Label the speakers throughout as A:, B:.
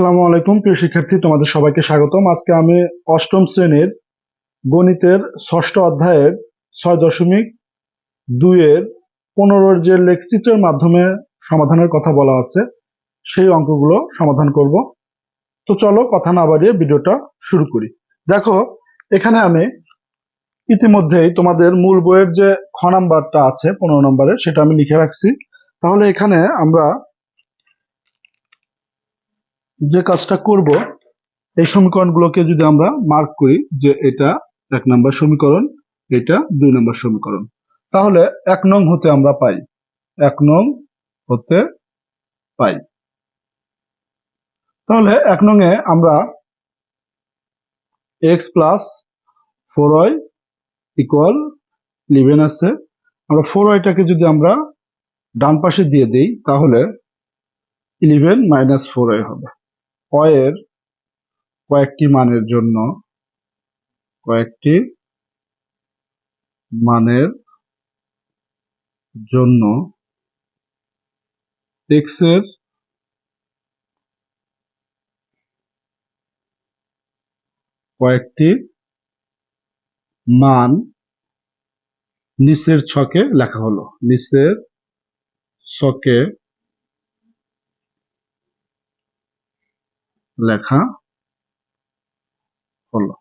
A: আসসালামু আলাইকুম প্রিয় শিক্ষার্থী, তোমাদের সবাইকে স্বাগতম। আজকে আমি অষ্টম শ্রেণীর গণিতের ষষ্ঠ অধ্যায়ের 6.2 এর 15 যে লেখচিত্রের মাধ্যমে সমাধানের কথা বলা আছে সেই অঙ্কগুলো সমাধান করব। তো চলো কথা না বাড়িয়ে ভিডিওটা শুরু করি। দেখো, এখানে আমি ইতিমধ্যেই তোমাদের মূল বইয়ের যে খ নাম্বারটা আছে 15 নম্বরের, সেটা আমি লিখে রাখছি। তাহলে এখানে আমরা যে কাজটা করব, এই সমীকরণগুলোকে যদি আমরা মার্ক করি যে এটা 1 নম্বর সমীকরণ, এটা 2 নম্বর সমীকরণ, তাহলে 1 নং হতে আমরা পাই 1 নং হতে পাই। তাহলে 1 নং এ আমরা x প্লাস 4y ইকুয়াল 11 আছে। আমরা 4y-টাকে যদি আমরা ডান পাশে দিয়ে দেই তাহলে 11 মাইনাস 4y হবে। y এর কয়েকটি মানের জন্য x এর কয়েকটি মান নিচের ছকে লেখা হলো। নিচের ছকে লেখা হলো।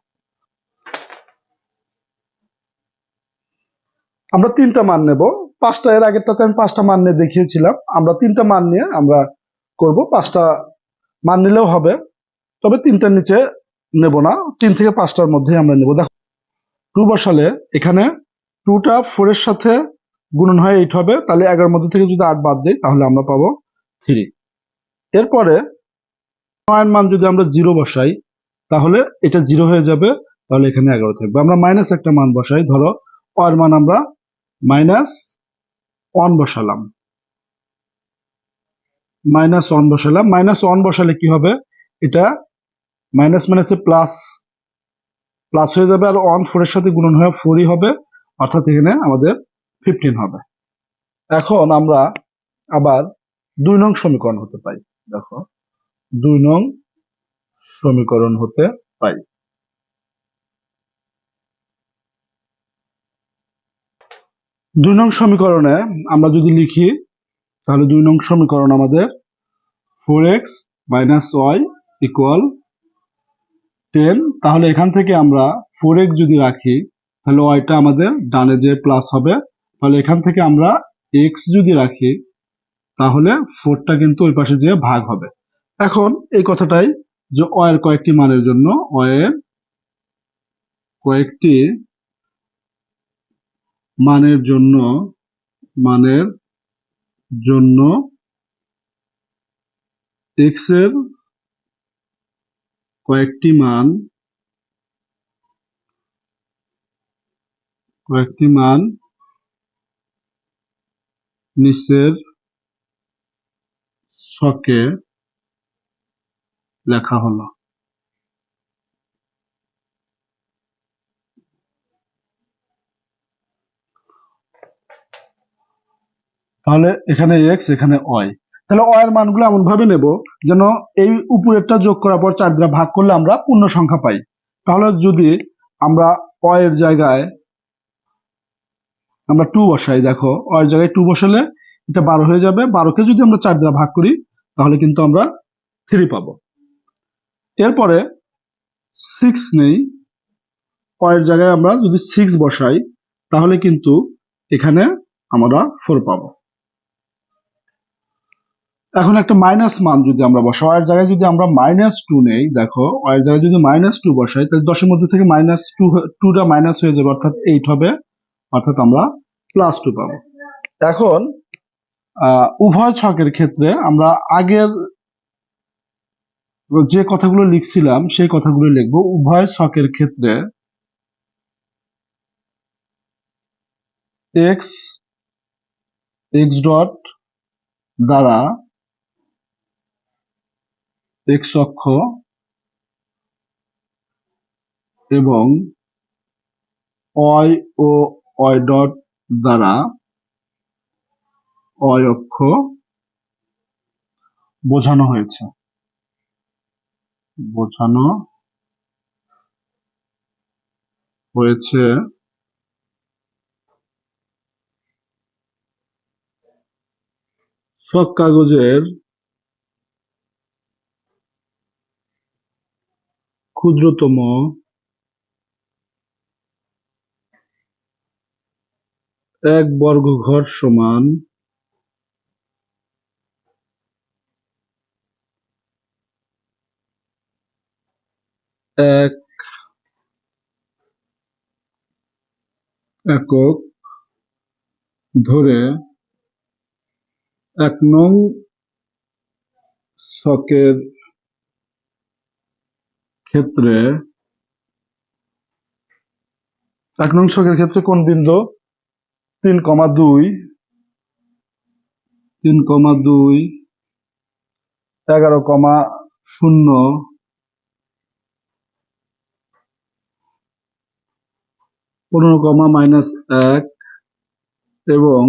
A: আমরা 3টা মান নেব। 5টা, এর আগেরটাতে আমি 5টা মান নিয়ে দেখিয়েছিলাম। আমরা 3টা মান নিয়ে আমরা করব। 5টা মান নিলেও হবে, তবে 3টার নিচে নেব না। 3 থেকে 5টার মধ্যেই আমরা নেব। দেখো, 2 বসালে এখানে 2টা 4 এর সাথে গুণন হয় 8 হবে। তাহলে 11 মধ্যে থেকে যদি 8 বাদ দেই তাহলে আমরা পাবো 3। এরপরে 9 মান যদি আমরা 0 বসাই তাহলে এটা 0 হয়ে যাবে, তাহলে এখানে 11 থাকবে। আমরা মাইনাস একটা মান বসাই, ধরো এর মান আমরা -1 বসালাম। -1 বসালে কি হবে, এটা মাইনাস মাইনাসে প্লাস প্লাস হয়ে যাবে, আর 1 4 এর সাথে গুণন হয়ে 4ই হবে, অর্থাৎ এখানে আমাদের 15 হবে। এখন আমরা আবার 2 নং সমীকরণ হতে পাই। দেখো, 2 নং সমীকরণ হতে পাই। 2 নং সমীকরণে আমরা যদি লিখি তাহলে 2 নং সমীকরণ আমাদের 4x মাইনাস y ইকুয়াল 10। তাহলে এখান থেকে আমরা 4x যদি রাখি তাহলে ওয়াইটা আমাদের ডানে যে প্লাস হবে, তাহলে এখান থেকে আমরা x যদি রাখি তাহলে 4টা কিন্তু ওই পাশে যেয়ে ভাগ হবে। এখন এই কথাটাই যে y এর কয়েকটি মানের জন্য x এর কয়েকটি মান নিচের ছকে লেখা হলো। তাহলে এখানে x, এখানে y। তাহলে y এর মানগুলো এমন ভাবে নেব যেন এই উপরেরটা যোগ করার পর 4 দ্বারা ভাগ করলে আমরা পূর্ণ সংখ্যা পাই। তাহলে যদি আমরা y এর জায়গায় আমরা 2 বসাই, দেখো y এর জায়গায় 2 বসালে এটা 12 হয়ে যাবে। 12কে যদি আমরা 4 দ্বারা ভাগ করি তাহলে কিন্তু আমরা 3 পাবো। এরপরে 6 নেই, y এর জায়গায় আমরা যদি 6 বসাই তাহলে কিন্তু এখানে আমরা 4 পাবো। এখন একটা মাইনাস মান যদি আমরা বসাই, y এর জায়গায় যদি আমরা -2 নেই, দেখো y এর জায়গায় যদি -2 বসাই তাহলে 10 এর মধ্যে থেকে -2টা মাইনাস হয়ে যাবে, অর্থাৎ 8 হবে, অর্থাৎ আমরা +2 পাবো। এখন উভয় ছকের ক্ষেত্রে আমরা আগের যে কথাগুলো লিখছিলাম সেই কথাগুলো লিখবো। উভয় ছকের ক্ষেত্রে x ডট দ্বারা x অক্ষ এবং y ও y ডট দ্বারা y অক্ষ বোঝানো হয়েছে। বোঝানো হয়েছে ছক কাগজের ক্ষুদ্রতম এক বর্গ ঘর সমান এক একক ধরে ১ নং ছকের ক্ষেত্রে ১ নং ছকের ক্ষেত্রে কোন বিন্দু ৩,২ ৩,২ 11,0 15,-1 এবং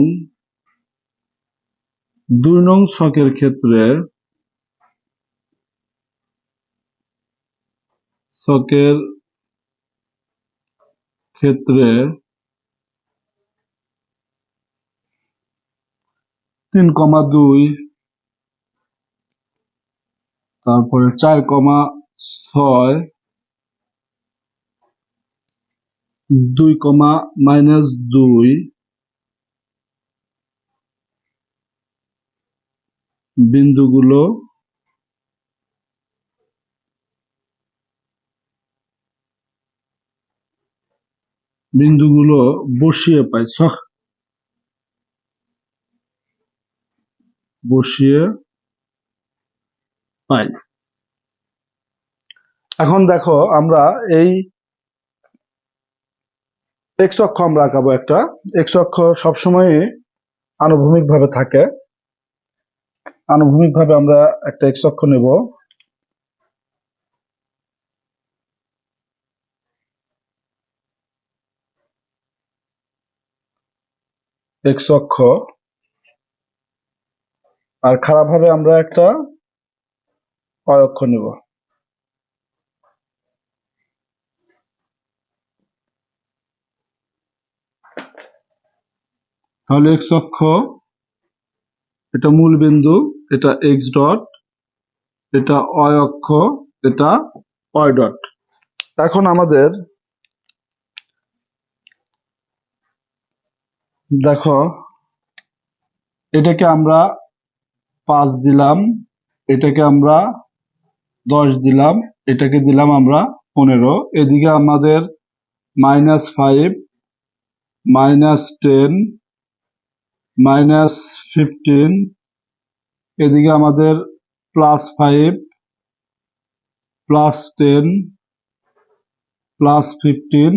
A: ২ নং ছকের ক্ষেত্রে ৩,২ তারপরে ৪,৬ 2,-2 বিন্দুগুলো বসিয়ে পাই এখন দেখো আমরা এই এক্স অক্ষ আমরা আঁকাবো একটা এক্স অক্ষ সবসময় আনুভূমিক ভাবে থাকে আনুভূমিক ভাবে আমরা একটা এক্স অক্ষ নেব এক্স অক্ষ আর খারাপ ভাবে আমরা একটা ওয়াই অক্ষ নেব তাহলে এক্স অক্ষ এটা মূল বিন্দু এটা এক্স ডট এটা ওয়াই অক্ষ এটা ওয়াই ডট এখন আমাদের দেখো এটাকে আমরা 5 দিলাম এটাকে আমরা 10 দিলাম এটাকে দিলাম আমরা 15 এদিকে আমাদের -5 -10 -15 এদিকে আমাদের +5 +10 +15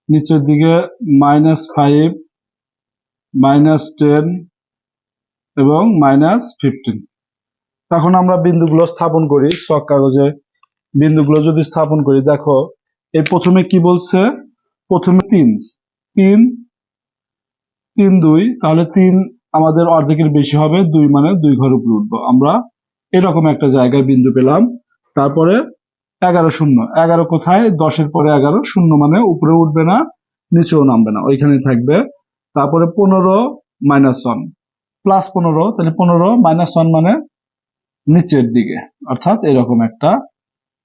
A: নিচের দিকে -5 -10 এবং -15 এখন আমরা বিন্দুগুলো স্থাপন করি ছক কাগজে বিন্দুগুলো যদি স্থাপন করি দেখো এই প্রথমে কি বলছে প্রথমে 3 3 3 2 তাহলে 3 আমাদের অর্ধেকের বেশি হবে 2 মানে 2 ঘর উপরে উঠবো আমরা এরকম একটা জায়গায় বিন্দু পেলাম তারপরে 11 0 11 কোথায় 10-এর পরে 11 0 মানে উপরে উঠবে না নিচেও নামবে না ওইখানে থাকবে তারপরে 15 -1 +15 তাহলে 15 -1 মানে নিচের দিকে অর্থাৎ এরকম একটা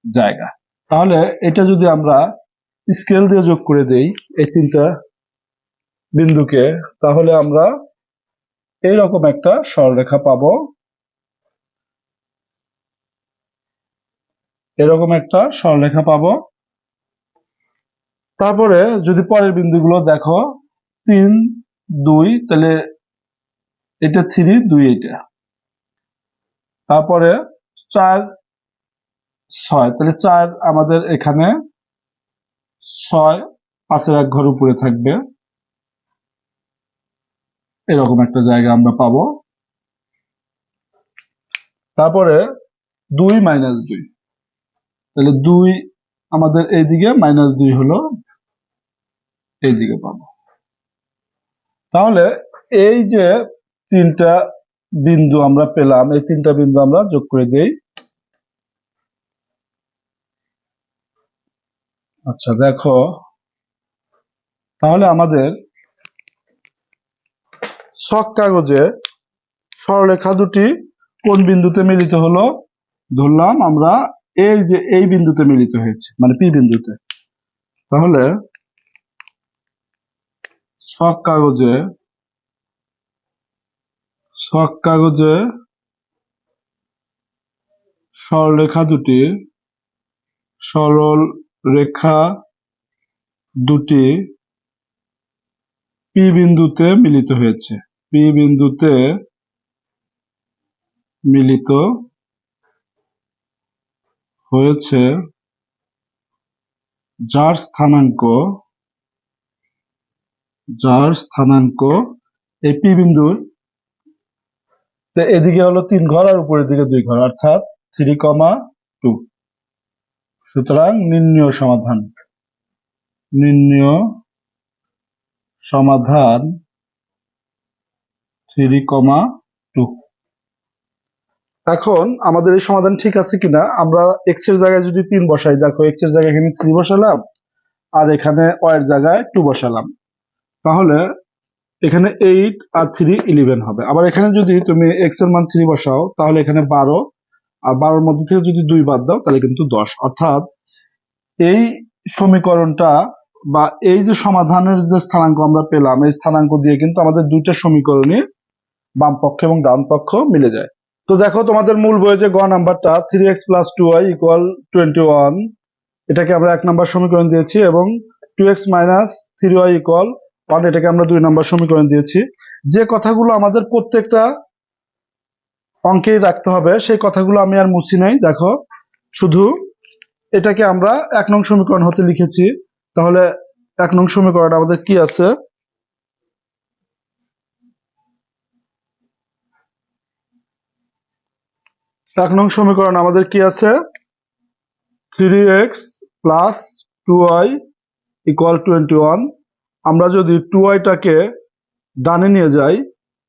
A: জায়গা তাহলে এটা যদি আমরা স্কেল দিয়ে যোগ করে দেই এই তিনটা বিন্দুকে তাহলে আমরা এইরকম একটা সরলরেখা পাবো এরকম একটা সরলরেখা পাবো তারপরে যদি পরের বিন্দুগুলো দেখো 3 2 তাহলে এটা 3 2 এটা তারপরে 4 6 তাহলে 4 আমাদের এখানে 6 5-এর 1 ঘর উপরে থাকবে এরকম একটা জায়গা আমরা পাবো তারপরে 2 -2 তাহলে 2 আমাদের এইদিকে -2 হলো এইদিকে পাবো তাহলে এই যে তিনটা বিন্দু আমরা পেলাম এই তিনটা বিন্দু আমরা যোগ করে দেই আচ্ছা দেখো, তাহলে আমাদের ছক কাগজে সরলরেখা দুটি কোন বিন্দুতে মিলিত হলো? ধরলাম আমরা এই যে এই বিন্দুতে মিলিত হয়েছে, মানে পি বিন্দুতে। তাহলে ছক কাগজে সরলরেখা দুটি পি বিন্দুতে মিলিত হয়েছে। পি বিন্দুতে মিলিত হয়েছে, যার স্থানাঙ্ক এই পি বিন্দুর এদিকে হলো 3 ঘর আর উপরের দিকে 2 ঘর, অর্থাৎ 3,2। সুতরাং নির্ণেয় সমাধান 3,2। এখন আমাদের এই সমাধান ঠিক আছে কিনা, আমরা এক্স এর জায়গায় যদি 3 বসাই, দেখো এক্স এর জায়গায় এখানে 3 বসালাম আর এখানে ওয়াই এর জায়গায় 2 বসালাম, তাহলে এখানে 8 আর 3 11 হবে। আবার এখানে যদি তুমি এক্স এর মান 3 বসাও তাহলে এখানে 12, আর 12 মধ্যে থেকে যদি 2 বাদ দাও তাহলে কিন্তু 10। অর্থাৎ এই সমীকরণটা বা এই যে সমাধানের যে স্থানাঙ্ক আমরা পেলাম, এই স্থানাঙ্ক দিয়ে কিন্তু আমাদের দুইটা সমীকরণই বাম পক্ষ এবং ডান পক্ষ মিলে যায়। তো দেখো তোমাদের মূল বইয়ে যে গ নাম্বারটা 3x + 2y = 21, এটাকে আমরা 1 নাম্বার সমীকরণ দিয়েছি, এবং 2x - 3y = 1, এটাকে আমরা 2 নাম্বার সমীকরণ দিয়েছি। যে কথাগুলো আমাদের প্রত্যেকটা অঙ্কেই রাখতে হবে সেই কথাগুলো আমি আর মুছি নাই। দেখো শুধু এটাকে আমরা 1 নং সমীকরণ হতে লিখেছি। তাহলে 1 নং সমীকরণ আমাদের কি আছে? 1 নং সমীকরণ আমাদের কি আছে? 3x + 2y = 21। আমরা যদি 2y টাকে ডানে নিয়ে যাই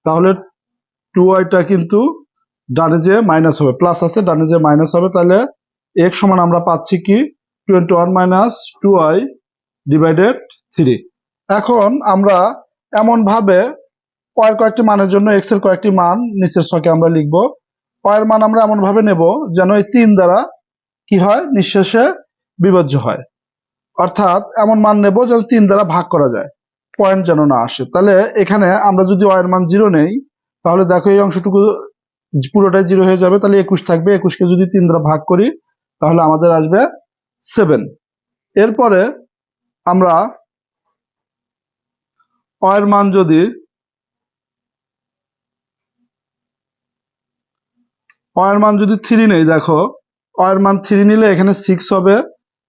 A: তাহলে 2y টা কিন্তু ডানে যে মাইনাস হবে, প্লাস আছে ডানে যে মাইনাস হবে, তাহলে x সমান আমরা পাচ্ছি কি 21 - 2y / 3। এখন আমরা এমন ভাবে y এর কয়েকটি মানের জন্য x এর কয়েকটি মান নিচের ছকে আমরা লিখব। y এর মান আমরা এমন ভাবে নেব যেন এই 3 দ্বারা কি হয়, নিঃশেষে বিভাজ্য হয়। অর্থাৎ এমন মান নেব যেন 3 দ্বারা ভাগ করা যায়, পয়েন্ট যেন না আসে। তাহলে এখানে আমরা যদি y এর মান 0 নেই তাহলে দেখো এই অংশটুকু পুরোটাই 0 হয়ে যাবে, তাহলে 21 থাকবে। 21 কে যদি 3 দ্বারা ভাগ করি তাহলে আমাদের আসবে 7। এরপরে আমরা y এর মান যদি 3 নেই, দেখো y এর মান 3 নিলে এখানে 6 হবে,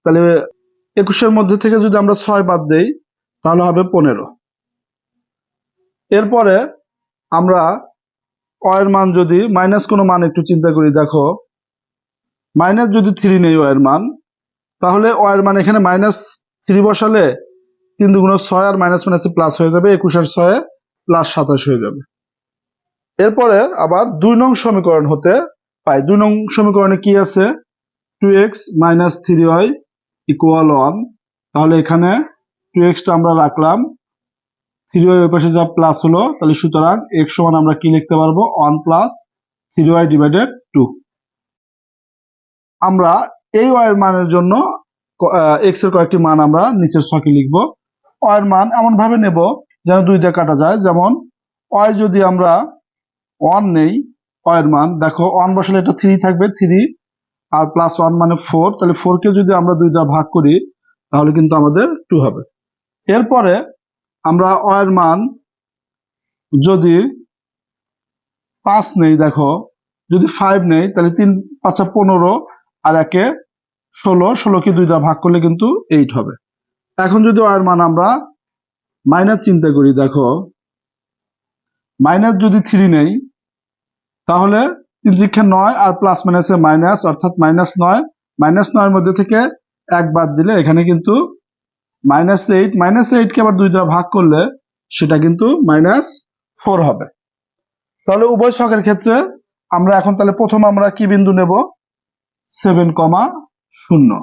A: তাহলে 21 এর মধ্যে থেকে যদি আমরা 6 বাদ দেই তাহলে হবে 15। এরপরে আমরা y এর মান যদি মাইনাস কোনো মান একটু চিন্তা করি, দেখো মাইনাস যদি 3 নেই y এর মান, তাহলে y এর মান এখানে -3 বসালে 3 × 6 আর মাইনাস মাইনাসে প্লাস হয়ে যাবে, 21 আর 6 +27 হয়ে যাবে। এরপরে আবার 2 নং সমীকরণ হতে পাই। 2 নং সমীকরণে কি আছে? 2x - 3y = 1। তাহলে এখানে 2x টা আমরা রাখলাম, 3y ওই পাশে যা প্লাস হলো, তাহলে সুতরাং x সমান আমরা কি লিখতে পারবো? 1 + 3y / 2। আমরা এই y এর মানের জন্য x এর কয়েকটি মান আমরা নিচের ছকে লিখব। y এর মান এমন ভাবে নেব যেন 2 দিয়ে কাটা যায়। যেমন y যদি আমরা 1 নেই, y এর মান দেখো 1 বসালে এটা 3 থাকবে, 3 আর +1 মানে 4, তাহলে 4 কে যদি আমরা 2 দ্বারা ভাগ করি তাহলে কিন্তু আমাদের 2 হবে। এরপরে আমরা y এর মান যদি 5 নেই, দেখো যদি 5 নেই তাহলে 3 × 5 = 15 আর 1 = 16, 16 কে 2 দ্বারা ভাগ করলে কিন্তু 8 হবে। এখন যদি y এর মান আমরা মাইনাস চিন্তা করি, দেখো মাইনাস যদি 3 নেই তাহলে 3 × 9 আর প্লাস মাইনাসে মাইনাস, অর্থাৎ -9, -9 এর মধ্যে থেকে 1 বাদ দিলে এখানে কিন্তু -8, -8 কে আবার 2 দ্বারা ভাগ করলে সেটা কিন্তু -4 হবে। তাহলে উভয় ছকের ক্ষেত্রে আমরা এখন তাহলে প্রথম আমরা কি বিন্দু নেব? 7,0।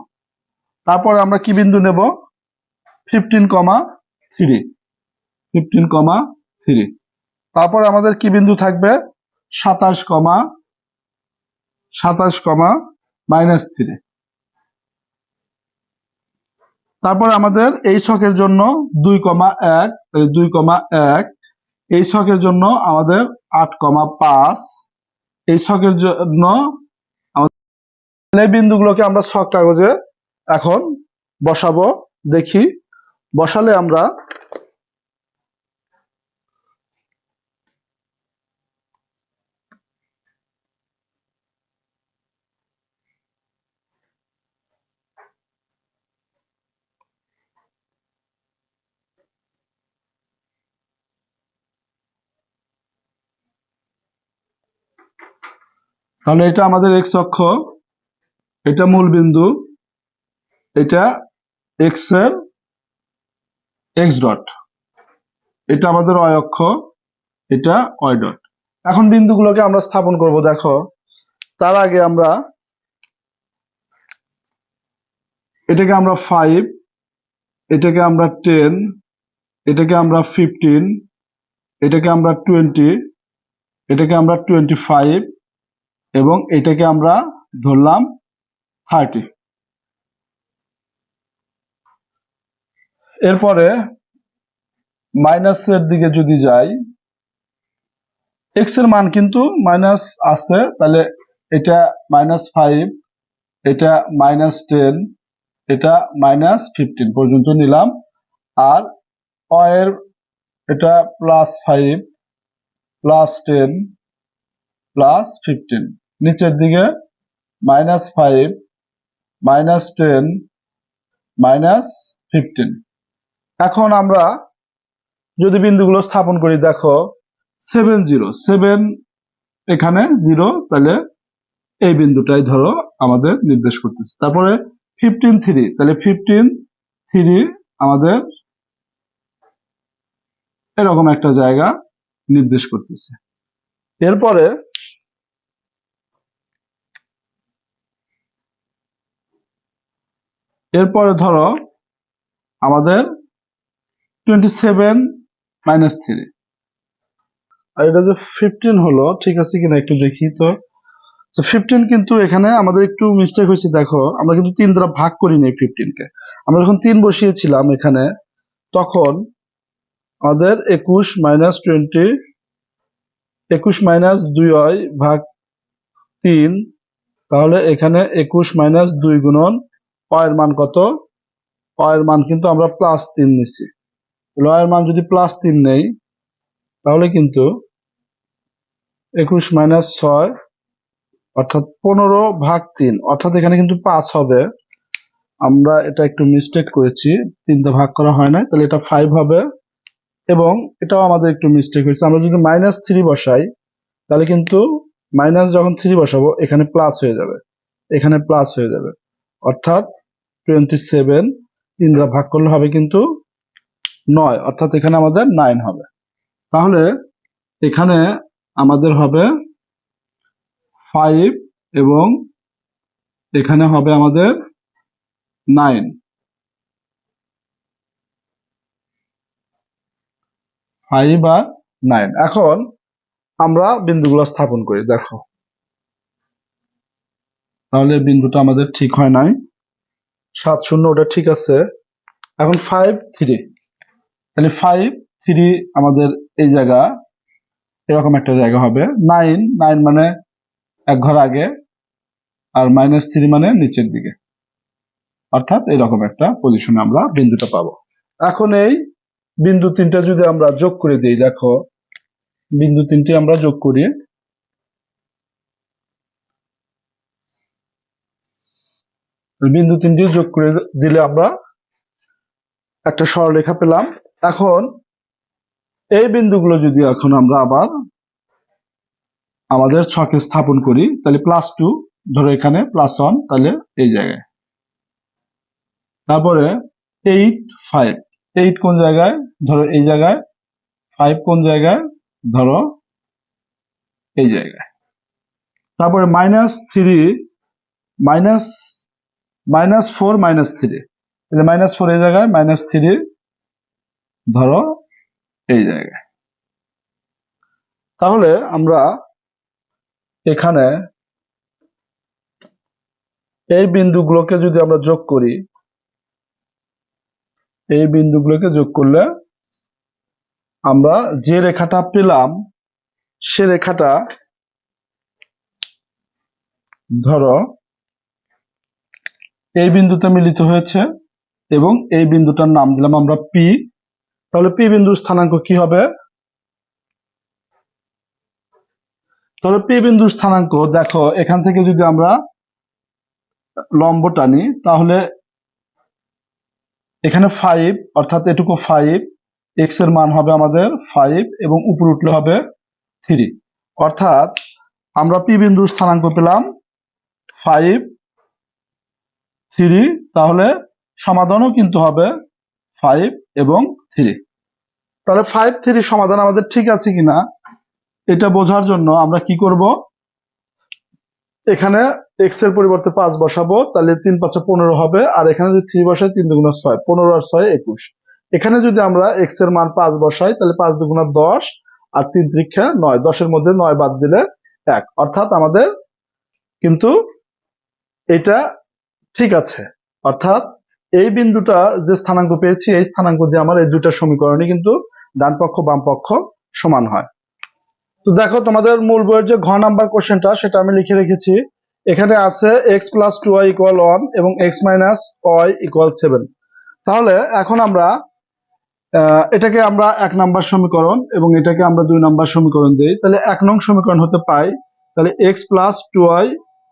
A: তারপরে আমরা কি বিন্দু নেব? 15,3, 15,3। তারপরে আমাদের কি বিন্দু থাকবে? 27,-3। তারপরে আমাদের এই ছকের জন্য 2,1, 2,1। এই ছকের জন্য আমাদের 8,5। এই ছকের জন্য এই বিন্দুগুলোকে আমরা ছক কাগজে এখন বসাবো। দেখি বসালে আমরা তাহলে এটা আমাদের এক্স অক্ষ, এটা মূল বিন্দু, এটা এক্স এর এক্স ডট, এটা আমাদের ওয়াই অক্ষ, এটা ওয়াই ডট। এখন বিন্দুগুলোকে আমরা স্থাপন করব। দেখো তার আগে আমরা এটাকে আমরা 5, এটাকে আমরা 10, এটাকে আমরা 15, এটাকে আমরা 20, এটাকে আমরা 25 এবং এটাকে আমরা ধরলাম 30। এরপরে মাইনাসের দিকে যদি যাই, এক্স এর মান কিন্তু মাইনাস আছে, তাহলে এটা -5, এটা -10, এটা -15 পর্যন্ত নিলাম। আর ওয়াই এর এটা +5, +10, +15, নিচের দিকে -5, -10, -15। এখন আমরা যদি বিন্দুগুলো স্থাপন করি, দেখো 7, 0, 7 এখানে 0, তাহলে এই বিন্দুটাই ধরো আমাদের নির্দেশ করতেছে। তারপরে 15, 3, তাহলে 15, 3 আমাদের এরকম একটা জায়গা নির্দেশ করতেছে। এরপরে ধরো আমাদের 27, -3। আর এটা যে 15 হলো, ঠিক আছে কিনা একটু দেখি তো। 15 কিন্তু এখানে আমাদের একটু মিস্টেক হয়েছে। দেখো আমরা কিন্তু 3 দ্বারা ভাগ করিনি 15 কে। আমরা যখন 3 বসিয়েছিলাম এখানে, তখন আমাদের 21 - 20, 21 - 2 হয় ভাগ 3। তাহলে এখানে 21 - 2 গুণন এর মান কত? এর মান কিন্তু আমরা +3 নিছি। এর মান যদি +3 নেই, তাহলে কিন্তু 21 - 6, অর্থাৎ 15/3, অর্থাৎ এখানে কিন্তু 5 হবে। আমরা এটা একটু মিস্টেক করেছি, 3 দিয়ে ভাগ করা হয় না, তাহলে এটা 5 হবে। এবং এটাও আমাদের একটু মিস্টেক হয়েছে, আমরা যদি -3 বসাই, তাহলে কিন্তু যখন 3 বসাবো এখানে প্লাস হয়ে যাবে, এখানে প্লাস হয়ে যাবে, অর্থাৎ 27 3 দ্বারা ভাগ করলে হবে কিন্তু 9, অর্থাৎ এখানে আমাদের 9 হবে। তাহলে এখানে আমাদের হবে 5 এবং এখানে হবে আমাদের 9, 5 আর 9। এখন আমরা বিন্দুগুলো স্থাপন করি। দেখো তাহলে বিন্দুটা আমাদের ঠিক হয় নাই, 7, 0 ওটা ঠিক আছে। এখন 5, 3, তাহলে 5, 3 আমাদের এই জায়গা, এরকম একটা জায়গা হবে। 9, 9 মানে এক ঘর আগে, আর -3 মানে নিচের দিকে, অর্থাৎ এরকম একটা পজিশনে আমরা বিন্দুটা পাবো। এখন এই বিন্দু 3টা যদি আমরা যোগ করে দিই, দেখো বিন্দু 3টি আমরা যোগ করি। বিন্দু 3টি যোগ করে দিলে আমরা একটা সরলরেখা পেলাম। এখন এই বিন্দুগুলো যদি এখন আমরা আবার আমাদের ছকে স্থাপন করি, তাহলে +2, ধরো এখানে +1, তাহলে এই জায়গায়। তারপরে 8, 5, 8 কোন জায়গায়? ধরো এই জায়গায়। 5 কোন জায়গায়? ধরো এই জায়গায়। তারপরে -3, -4 -3, -4 এই জায়গায়, -3 ধরো এই জায়গায়। তাহলে আমরা এখানে এই বিন্দুগুলোকে যদি আমরা যোগ করি, এই বিন্দুগুলোকে যোগ করলে আমরা যে রেখাটা পেলাম সে রেখাটা ধরো এই বিন্দুতে মিলিত হয়েছে এবং এই বিন্দুটার নাম দিলাম আমরা পি। তাহলে পি বিন্দুর স্থানাঙ্ক কি হবে? তাহলে পি বিন্দুর স্থানাঙ্ক দেখো, এখান থেকে যদি আমরা লম্ব টানি তাহলে এখানে 5, অর্থাৎ এটুকু 5, এক্স এর মান হবে আমাদের 5 এবং উপরে উঠলে হবে 3, অর্থাৎ আমরা পি বিন্দুর স্থানাঙ্ক পেলাম 5, 3। তাহলে সমাধানও কিন্তু হবে 5 এবং 3। তাহলে 5, 3 সমাধান আমাদের ঠিক আছে কিনা এটা বোঝার জন্য আমরা কি করব, এখানে x এর পরিবর্তে 5 বসাবো, তাহলে 3 5 15 হবে, আর এখানে যদি 3 বসাই 3 2 6, 15 আর 6 21। এখানে যদি আমরা x এর মান 5 বসাই তাহলে 5 2 10 আর 3 3 9, 10 এর মধ্যে 9 বাদ দিলে 1, অর্থাৎ আমাদের কিন্তু এটা ঠিক আছে। অর্থাৎ এই বিন্দুটা যে স্থানাঙ্ক পেয়েছি এই স্থানাঙ্ক দিয়ে আমার এই দুইটা সমীকরণই কিন্তু ডান পক্ষ বাম পক্ষ সমান হয়। তো দেখো তোমাদের মূল বইয়ের যে ঘ নাম্বার কোশ্চেনটা সেটা আমি লিখে রেখেছি। এখানে আছে x + 2y = 1 এবং x - y = 7। তাহলে এখন আমরা এটাকে আমরা 1 নাম্বার সমীকরণ এবং এটাকে আমরা 2 নাম্বার সমীকরণ দেই, তাহলে 1 নং সমীকরণ হতে পাই তাহলে x + 2y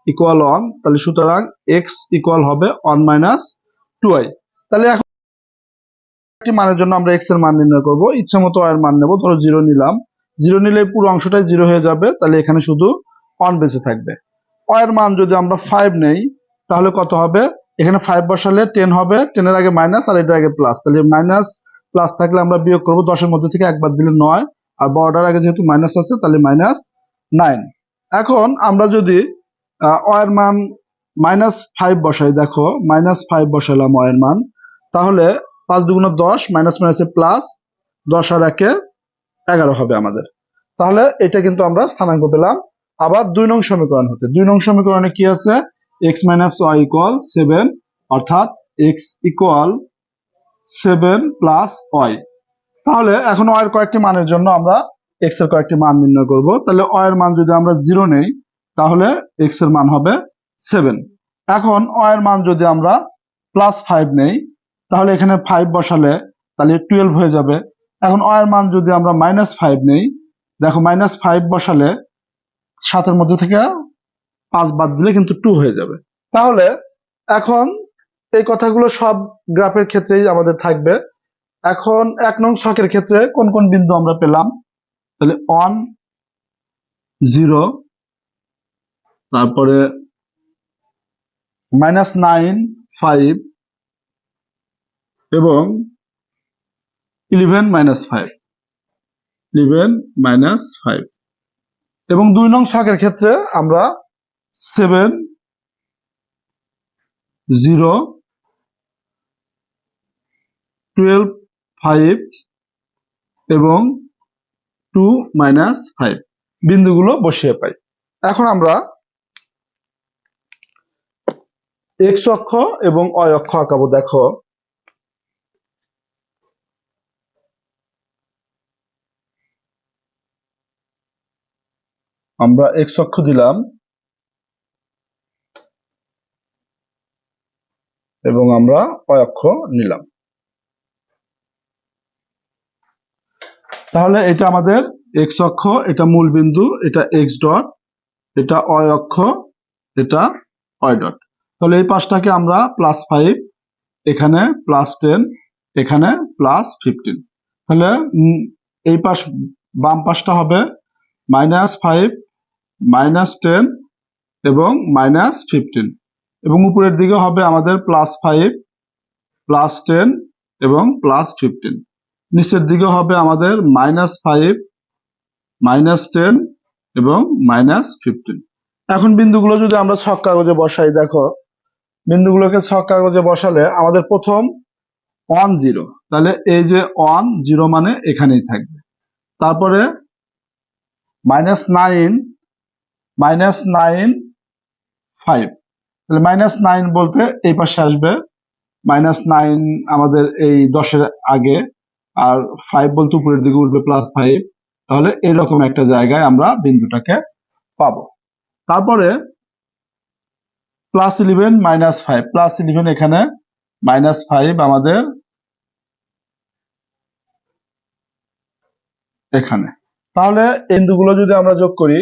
A: = 1, তাহলে সুতরাং x = হবে 1 - 2y। তাহলে এখন একটি মানের জন্য আমরা x এর মান নির্ণয় করব, ইচ্ছা মতো y এর মান নেব, ধরো 0 নিলাম, 0 নিলে পুরো অংশটাই 0 হয়ে যাবে, তাহলে এখানে শুধু 1 বেঁচে থাকবে। y এর মান যদি আমরা 5 নেই তাহলে কত হবে, এখানে 5 বসালে 10 হবে, 10 এর আগে মাইনাস আর এটার আগে প্লাস, তাহলে মাইনাস প্লাস থাকলে আমরা বিয়োগ করব, 10 এর মধ্যে থেকে একবার দিলে 9, আর বড়টার আগে যেহেতু মাইনাস আছে তাহলে -9। এখন আমরা যদি y এর মান -5 বসাই, দেখো -5 বসালাম y এর মান, তাহলে 5 2 10, মাইনাস মাইনাসে প্লাস, 10 আর 1 11 হবে আমাদের। তাহলে এটা কিন্তু আমরা স্থানাঙ্ক পেলাম। আবার 2 নং সমীকরণ হতে, 2 নং সমীকরণে কি আছে, x - y = 7, অর্থাৎ x = 7 + y। তাহলে এখন y এর কয়েকটি মানের জন্য আমরা x এর কয়েকটি মান নির্ণয় করব। তাহলে y এর মান যদি আমরা 0 নেই তাহলে x এর মান হবে 7। এখন y এর মান যদি আমরা +5 নেই তাহলে এখানে 5 বসালে তাহলে 12 হয়ে যাবে। এখন y এর মান যদি আমরা -5 নেই, দেখো -5 বসালে 7 এর মধ্যে থেকে 5 বাদ দিলে কিন্তু 2 হয়ে যাবে। তাহলে এখন এই কথাগুলো সব গ্রাফের ক্ষেত্রেই আমাদের থাকবে। এখন 1 নং ছকের ক্ষেত্রে কোন কোন বিন্দু আমরা পেলাম, তাহলে 1 0, তারপরে -9 5 এবং 11 - 5, 11 - 5। এবং 2 নং ছকের ক্ষেত্রে আমরা 7 0 12 5 এবং 2 - 5 বিন্দুগুলো বসিয়ে পাই। এখন আমরা x অক্ষ এবং y অক্ষ আঁকাবো। দেখো আমরা x অক্ষ দিলাম এবং আমরা y অক্ষ নিলাম। তাহলে এটা আমাদের x অক্ষ, এটা মূল বিন্দু, এটা x ডট, এটা y অক্ষ, এটা y ডট। তাহলে এই পাশটাকে আমরা +5, এখানে +10, এখানে +15। তাহলে এই পাশ বাম পাশটা হবে -5 -10 এবং -15, এবং উপরের দিকে হবে আমাদের +5 +10 এবং +15। নিচের দিকে হবে আমাদের -5 -10 এবং -15। এখন বিন্দুগুলো যদি আমরা ছক কাগজে বসাই, দেখো বিন্দুগুলোকে ছক কাগজে বসালে আমাদের প্রথম 1 0, তাহলে এই যে 1 0 মানে এখানেই থাকবে। তারপরে -9 -9 5, তাহলে -9 বলতে এই পাশে আসবে, -9 আমাদের এই 10-এর আগে, আর 5 বলতে উপরের দিকে উঠবে +5, তাহলে এরকম একটা জায়গায় আমরা বিন্দুটাকে পাবো। তারপরে +11 -5, +11 এখানে, -5 আমাদের এখানে। তাহলে এই বিন্দুগুলো যদি আমরা যোগ করি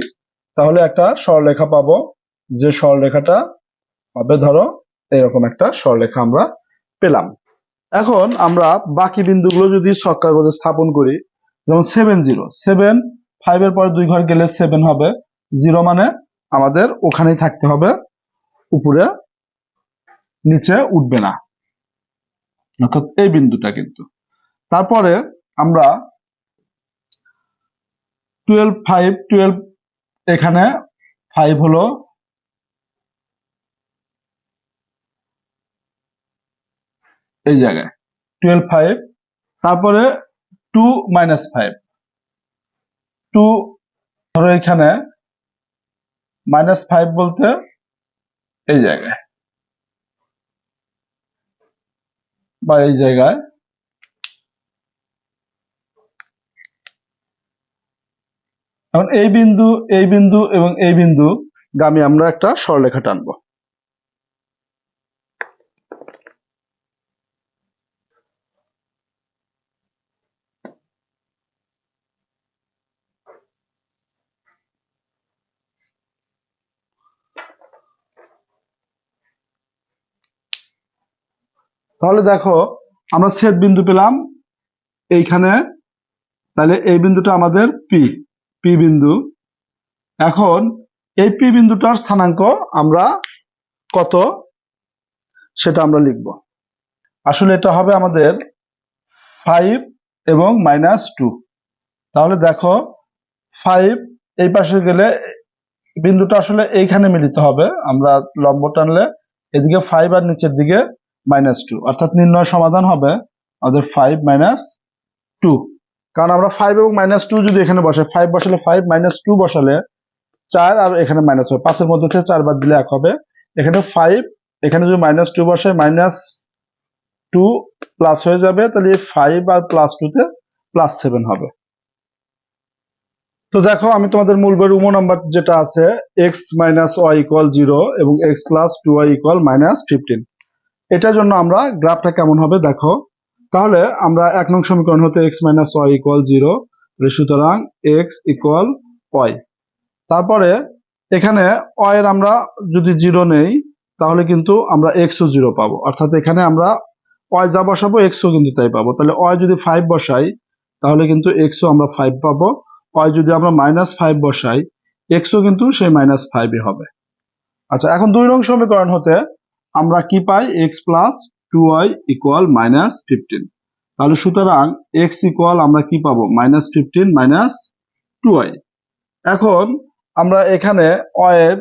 A: তাহলে একটা সরলরেখা পাবো, যে সরলরেখাটা হবে ধরো এরকম একটা সরলরেখা আমরা পেলাম। এখন আমরা বাকি বিন্দুগুলো যদি ছক কাগজে স্থাপন করি, যেমন 7 0, 7 5 এর পরে 2 ঘর গেলে 7 হবে, 0 মানে আমাদের ওখানেই থাকতে হবে, উপরে নিচে উঠবে না, অর্থাৎ এই বিন্দুটা কিন্তু। তারপরে আমরা 12 5, 12 এখানে 5 হলো এই জায়গায় 12 5, তারপরে 2 -5, 2 ধরো এখানে, -5 বলতে এই জায়গায় বা এই জায়গায়। এখন এই বিন্দু, এই বিন্দু এবং এই বিন্দু গামী আমরা একটা সরলরেখা টানবো। তাহলে দেখো আমরা ছেদ বিন্দু পেলাম এইখানে, তাহলে এই বিন্দুটা আমাদের পি বিন্দু। এখন এই পি বিন্দুটার স্থানাঙ্ক আমরা কত সেটা আমরা লিখব। আসলে এটা হবে আমাদের 5 এবং -2। তাহলে দেখো 5 এই পাশে গেলে বিন্দুটা আসলে এইখানে মিলিত হবে, আমরা লম্ব টানলে এদিকে 5 আর নিচের দিকে -2, অর্থাৎ নির্ণয় সমাধান হবে আমাদের 5 -2। কারণ আমরা 5 এবং -2 যদি এখানে বসাই, 5 বসালে 5, -2 বসালে 4, আর এখানে মাইনাস হবে, 5 এর মধ্যে থেকে 4 বাদ দিলে 1 হবে। এখানে 5, এখানে যদি -2 বসাই, -2 প্লাস হয়ে যাবে, তাহলে 5 আর +2 তে +7 হবে। তো দেখো আমি তোমাদের মূল বইয়ের নাম্বার যেটা আছে x - y = 0 এবং x + 2y = -15, এটার জন্য আমরা গ্রাফটা কেমন হবে দেখো। তাহলে আমরা 1 নং সমীকরণ হতে x - y = 0, সুতরাং x = y। তারপরে এখানে y এর আমরা যদি 0 নেই তাহলে কিন্তু আমরা x ও 0 পাবো, অর্থাৎ এখানে আমরা y যা বসাবো x ও কিন্তু তাই পাবো। তাহলে y যদি 5 বসাই তাহলে কিন্তু x ও আমরা 5 পাবো, y যদি আমরা -5 বসাই x ও কিন্তু সেই -5ই হবে। আচ্ছা, এখন 2 নং সমীকরণ হতে আমরা কি পাই, x + 2y = -15। তাহলে সুতরাং x = আমরা কি পাবো, -15 - 2y। এখন আমরা এখানে y এর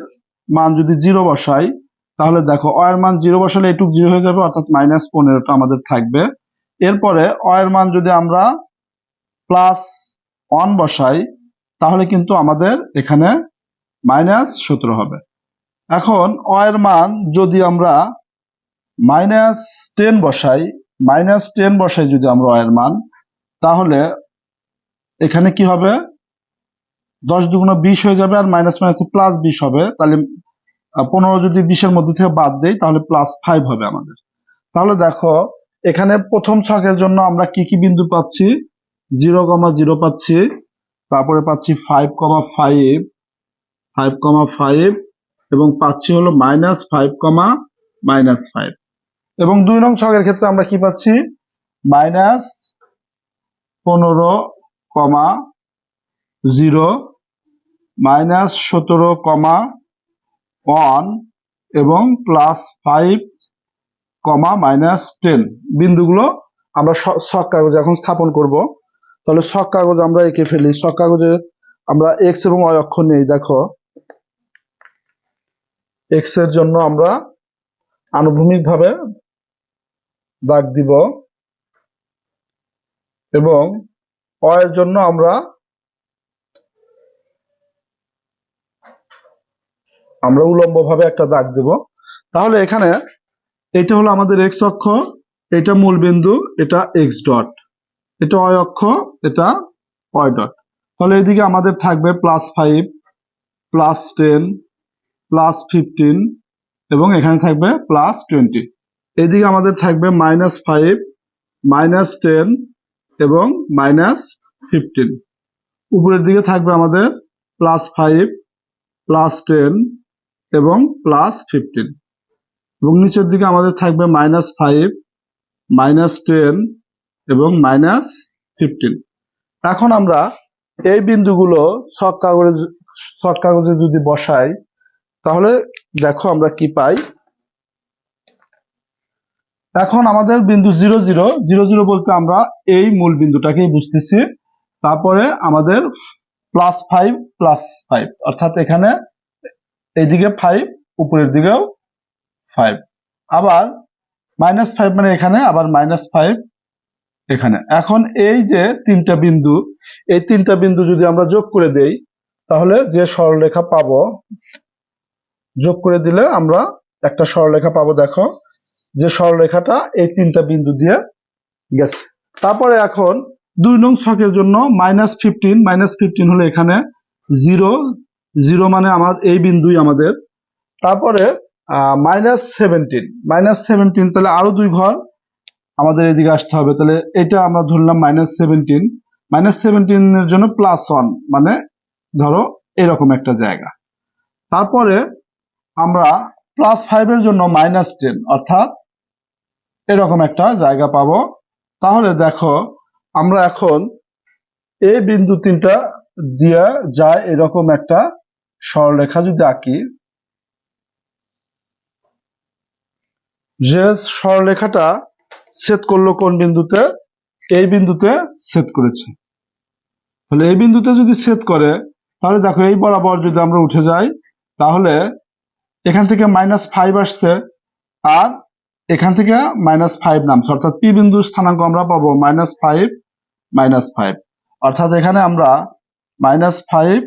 A: মান যদি 0 বসাই তাহলে দেখো y এর মান 0 বসালে এটুক 0 হয়ে যাবে, অর্থাৎ -15টা আমাদের থাকবে। এরপরে y এর মান যদি আমরা +1 বসাই তাহলে কিন্তু আমাদের এখানে -17 হবে। এখন y এর মান যদি আমরা -10 বসাই, -10 বসাই যদি আমরা y এর মান, তাহলে এখানে কি হবে, 10 দুগুণ 20 হয়ে যাবে, আর মাইনাস মাইনাসে +20 হবে। তাহলে 15 যদি 20-এর মধ্যে থেকে বাদ দেই তাহলে +5 হবে আমাদের। তাহলে দেখো এখানে প্রথম ছকের জন্য আমরা কি কি বিন্দু পাচ্ছি, 0, 0 পাচ্ছি, তারপরে পাচ্ছি 5, 5, 5, এবং পাচ্ছি হলো -5, -5। এবং 2 নং ছকের ক্ষেত্রে আমরা কি পাচ্ছি, -15, 0, -17, 1 এবং +5, -10 বিন্দুগুলো আমরা ছক কাগজে এখন স্থাপন করব। তাহলে ছক কাগজ আমরা এঁকে ফেলি। ছক কাগজে আমরা x এবং y অক্ষ নেই। দেখো x এর জন্য আমরা আনুভূমিকভাবে দাগ দিব এবং অ এর জন্য আমরা উলম্বভাবে একটা দাগ দেব। তাহলে এখানে এটা হলো আমাদের এক্স অক্ষ, এটা মূল বিন্দু, এটা এক্স ডট, এটা ওয়াই অক্ষ, এটা ওয়াই ডট। তাহলে এদিকে আমাদের থাকবে +5, +10, +15 এবং এখানে থাকবে +20। এদিকে আমাদের থাকবে -5, -10 এবং -15। উপরের দিকে থাকবে আমাদের +5, +10 এবং +15 এবং নিচের দিকে আমাদের থাকবে -5, -10 এবং -15। এখন আমরা এই বিন্দুগুলো ছক কাগজে যদি বসাই তাহলে দেখো আমরা কি পাই। এখন আমাদের বিন্দু 0 0 0 0 বলতে আমরা এই মূল বিন্দুটাকেই বুঝতেছি। তারপরে আমাদের +5 +5 অর্থাৎ এখানে এইদিকে 5, উপরের দিকেও 5, আবার -5 মানে এখানে, আবার -5 এখানে। এখন এই যে তিনটা বিন্দু, এই তিনটা বিন্দু যদি আমরা যোগ করে দেই তাহলে যে সরলরেখা পাবো, যোগ করে দিলে আমরা একটা সরলরেখা পাবো। দেখো যে সরলরেখাটা এই তিনটা বিন্দু দিয়ে গেছে। তারপরে এখন 2 নং ছকের জন্য -15 হলো এখানে 0 0 মানে আমার এই বিন্দুই আমাদের। তারপরে -17 তাহলে আরো 2 ঘর আমাদের এদিকে আসতে হবে। তাহলে এটা আমরা ধরলাম -17, -17 এর জন্য +1 মানে ধরো এরকম একটা জায়গা। তারপরে আমরা +5 এর জন্য -10 অর্থাৎ এরকম একটা জায়গা পাবো। তাহলে দেখো আমরা এখন এই বিন্দু তিনটা দিয়ে যায় এরকম একটা সরলরেখা যদি আঁকি, যে সরলরেখাটা ছেদ করলো কোন বিন্দুতে, এই বিন্দুতে ছেদ করেছে। তাহলে এই বিন্দুতে যদি ছেদ করে তাহলে দেখো এই বরাবর যদি আমরা উঠে যাই তাহলে এখান থেকে -5 আসছে আর এখান থেকে -5 নামছে, অর্থাৎ পি বিন্দুর স্থানাঙ্ক আমরা পাবো -5 -5। অর্থাৎ এখানে আমরা -5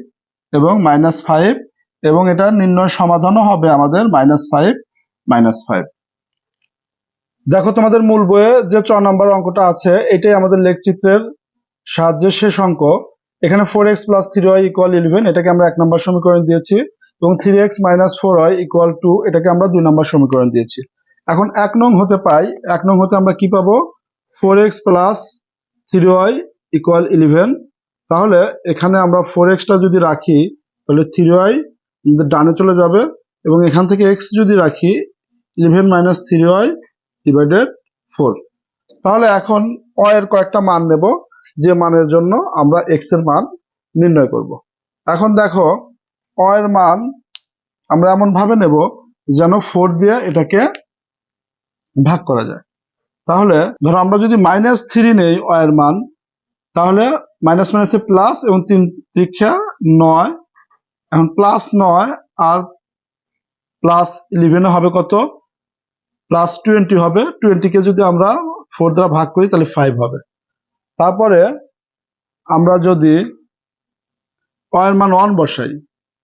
A: এবং -5 এবং এটা নির্ণয় সমাধানও হবে আমাদের -5 -5। দেখো তোমাদের মূল বইয়ে যে 4 নম্বর অঙ্কটা আছে এটাই আমাদের লেখচিত্রের সাহায্যে শেষ অঙ্ক। এখানে 4x + 3y = 11 এটাকে আমরা 1 নম্বর সমীকরণ দিয়েছি এবং 3x - 4y = 2 এটাকে আমরা 2 নম্বর সমীকরণ দিয়েছি। এখন 1 নং হতে পাই, 1 নং হতে আমরা কি পাবো, 4x + 3y = 11। তাহলে এখানে আমরা 4x টা যদি রাখি তাহলে 3y ডানে চলে যাবে এবং এখান থেকে x যদি রাখি 11 - 3y / 4। তাহলে এখন অ এর কয়েকটা মান নেব, যে মানের জন্য আমরা x এর মান নির্ণয় করব। এখন দেখো অ এর মান আমরা এমন ভাবে নেব যেন 4 দিয়ে এটাকে ভাগ করা যায়। তাহলে ধরো আমরা যদি -3 নেই অ এর মান, তাহলে মাইনাস মাইনাসে প্লাস এবং 3 × 9, এখন +9 আর +11 হবে কত, +20 হবে। 20 কে যদি আমরা 4 দ্বারা ভাগ করি তাহলে 5 হবে। তারপরে আমরা যদি অ এর মান 1 বসাই,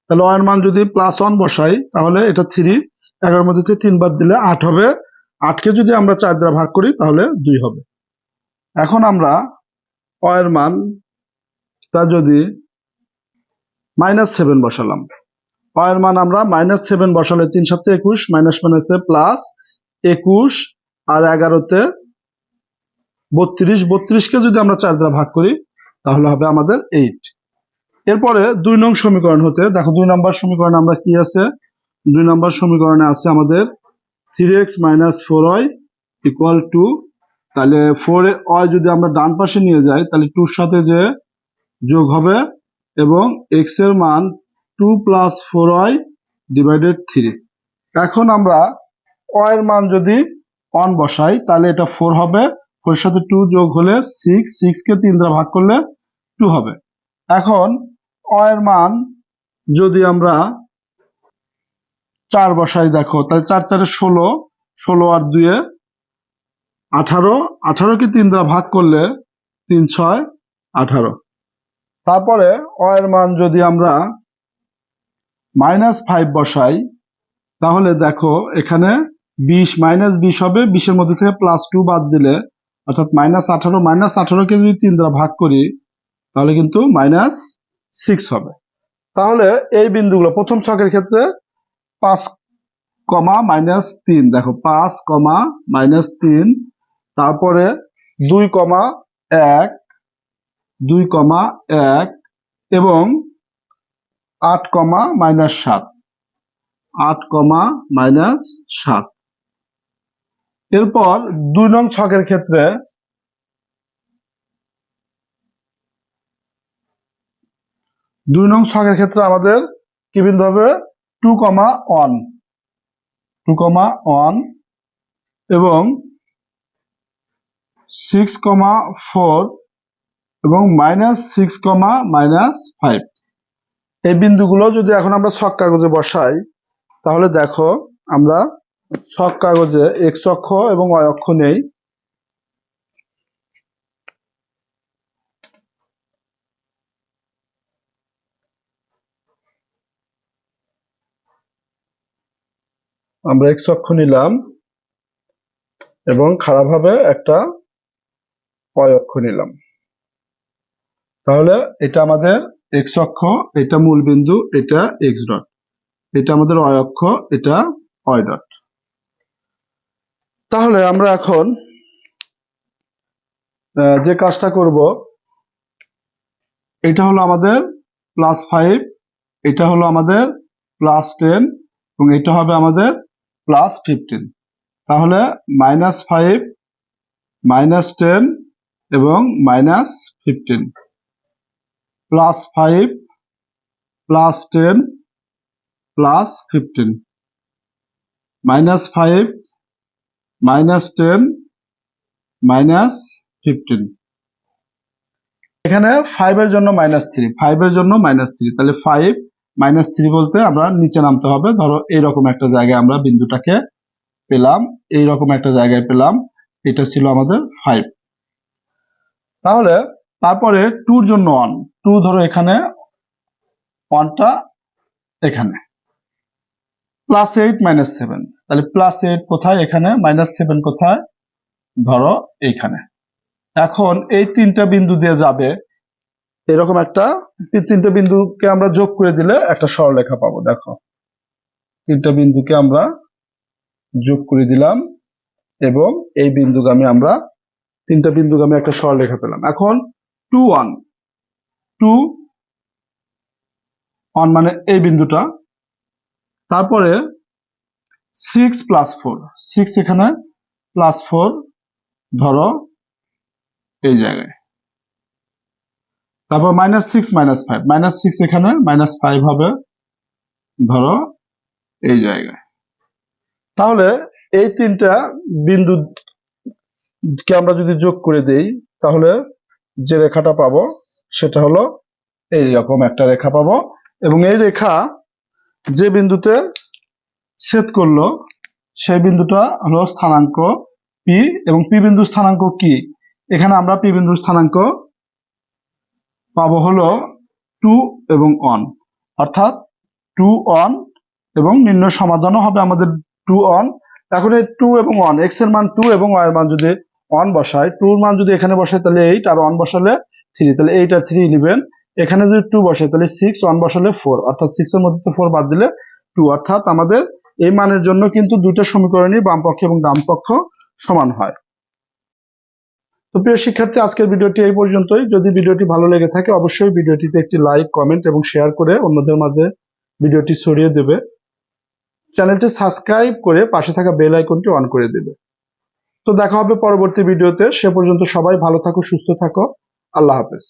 A: তাহলে অ এর মান যদি +1 বসাই তাহলে এটা 3, 11 মধ্যে থেকে 3 বাদ দিলে 8 হবে। 8 কে যদি আমরা 4 দ্বারা ভাগ করি তাহলে 2 হবে। এখন আমরা অ এর মান তা যদি -7 বসালাম, অ এর মান আমরা -7 বসালে 3 × 7 = 21, মাইনাস মাইনাসে প্লাস 21 আর 11 তে 32, 32 কে যদি আমরা 4 দ্বারা ভাগ করি তাহলে হবে আমাদের 8। এরপরে 2 নং সমীকরণ হতে দেখো 2 নম্বর সমীকরণে আমরা কি আছে, 2 নম্বর সমীকরণে আছে আমাদের 3x - 4y = 2। তাহলে 4 এর y যদি আমরা ডান পাশে নিয়ে যাই তাহলে 2 এর সাথে যে যোগ হবে এবং x এর মান 2 + 4y / 3। এখন আমরা অ এর মান যদি 1 বসাই তাহলে এটা 4 হবে, 4 এর সাথে 2 যোগ হলে 6, 6 কে 3 দ্বারা ভাগ করলে 2 হবে। এখন অ এর মান যদি আমরা 4 বসাই, দেখো তাহলে 4 × 4 = 16 16 আর 2 18, 18কে 3 দ্বারা ভাগ করলে 3 6 18। তারপরে অ এর মান যদি আমরা -5 বসাই তাহলে দেখো এখানে 20 -20 হবে, 20 এর মধ্যে থেকে +2 বাদ দিলে অর্থাৎ -18, -18কে যদি 3 দ্বারা ভাগ করি তাহলে কিন্তু -6 হবে। তাহলে এই বিন্দুগুলো প্রথম ছকের ক্ষেত্রে 5, -3, দেখো 5, -3, তারপরে 2, 1, 2, 1 এবং 8, -7, 8, -7। এরপর 2 নং ছকের ক্ষেত্রে 2 নং ছকের ক্ষেত্রে আমাদের কি বিন্দু হবে 2, 1, 2, 1 এবং 6, 4 এবং -6, -5। এই বিন্দুগুলো যদি এখন আমরা ছক কাগজে বসাই তাহলে দেখো আমরা ছক কাগজে x অক্ষ এবং y অক্ষ নেই। আমরা x অক্ষ নিলাম এবং খারাপভাবে একটা y অক্ষ নিলাম। তাহলে এটা আমাদের x অক্ষ, এটা মূল বিন্দু, এটা x ডট, এটা আমাদের y অক্ষ, এটা y ডট। তাহলে আমরা এখন যে কাজটা করব, এটা হলো আমাদের +5, এটা হলো আমাদের +10 এবং এটা হবে আমাদের +15। তাহলে -5, -10 এবং -15, +5, +10, +15, -5, -10, -15। এখানে 5 এর জন্য -3, 5 এর জন্য -3, তাহলে 5 -3 বলতে আমরা নিচে নামতে হবে। ধরো এইরকম একটা জায়গায় আমরা বিন্দুটাকে পেলাম, এইরকম একটা জায়গায় পেলাম, এটা ছিল আমাদের 5। তাহলে তারপরে 2 এর জন্য 1, 2 ধরো এখানে, 1টা এখানে, +8 -7, তাহলে +8 কোথায় এখানে, -7 কোথায়, ধরো এইখানে। এখন এই 3টা বিন্দু দিয়ে যাবে এরকম একটা, 3টে বিন্দুকে আমরা যোগ করে দিলে একটা সরলরেখা পাবো। দেখো 3টা বিন্দুকে আমরা যোগ করে দিলাম এবং এই বিন্দুগামী আমরা 3টা বিন্দুগামী একটা সরলরেখা পেলাম। এখন 2, 1, 2, 1 মানে এই বিন্দুটা, তারপরে 6 + 4, 6 এখানে, +4 ধরো এই জায়গায়, তারপর -6, -5, -6 এখানে, -5 হবে ধরো এই জায়গায়। তাহলে এই 3টা বিন্দুকে আমরা যদি যোগ করে দেই তাহলে যে রেখাটা পাবো সেটা হলো এইরকম একটা রেখা পাবো এবং এই রেখা যে বিন্দুতে ছেদ করলো সেই বিন্দুটা হলো স্থানাঙ্ক P এবং P বিন্দুর স্থানাঙ্ক কি, এখানে আমরা P বিন্দুর স্থানাঙ্ক পাবো হলো 2 এবং 1, অর্থাৎ 2, 1 এবং নির্ণয় সমাধানও হবে আমাদের 2, 1। এখন এই 2 এবং 1, x এর মান 2 এবং y এর মান যদি 1 বসাই, 2 এর মান যদি এখানে বসাই তাহলে 8 আর 1 বসালে 3, তাহলে 8 আর 3 11। এখানে যদি 2 বসাই তাহলে 6, 1 বসালে 4, অর্থাৎ 6 এর মধ্যে 4 বাদ দিলে 2, অর্থাৎ আমাদের এই মানের জন্য কিন্তু দুইটা সমীকরণই বাম পক্ষ এবং ডান পক্ষ সমান হয়। তো প্রিয় শিক্ষার্থী, আজকের ভিডিওটি এই পর্যন্তই। যদি ভিডিওটি ভালো লেগে থাকে অবশ্যই ভিডিওটিতে একটি লাইক, কমেন্ট এবং শেয়ার করে অন্যদের মাঝে ভিডিওটি ছড়িয়ে দেবে। চ্যানেলটি সাবস্ক্রাইব করে পাশে থাকা বেল আইকনটি অন করে দেবে। তো দেখা হবে পরবর্তী ভিডিওতে। সে পর্যন্ত সবাই ভালো থাকো, সুস্থ থাকো। আল্লাহ হাফেজ।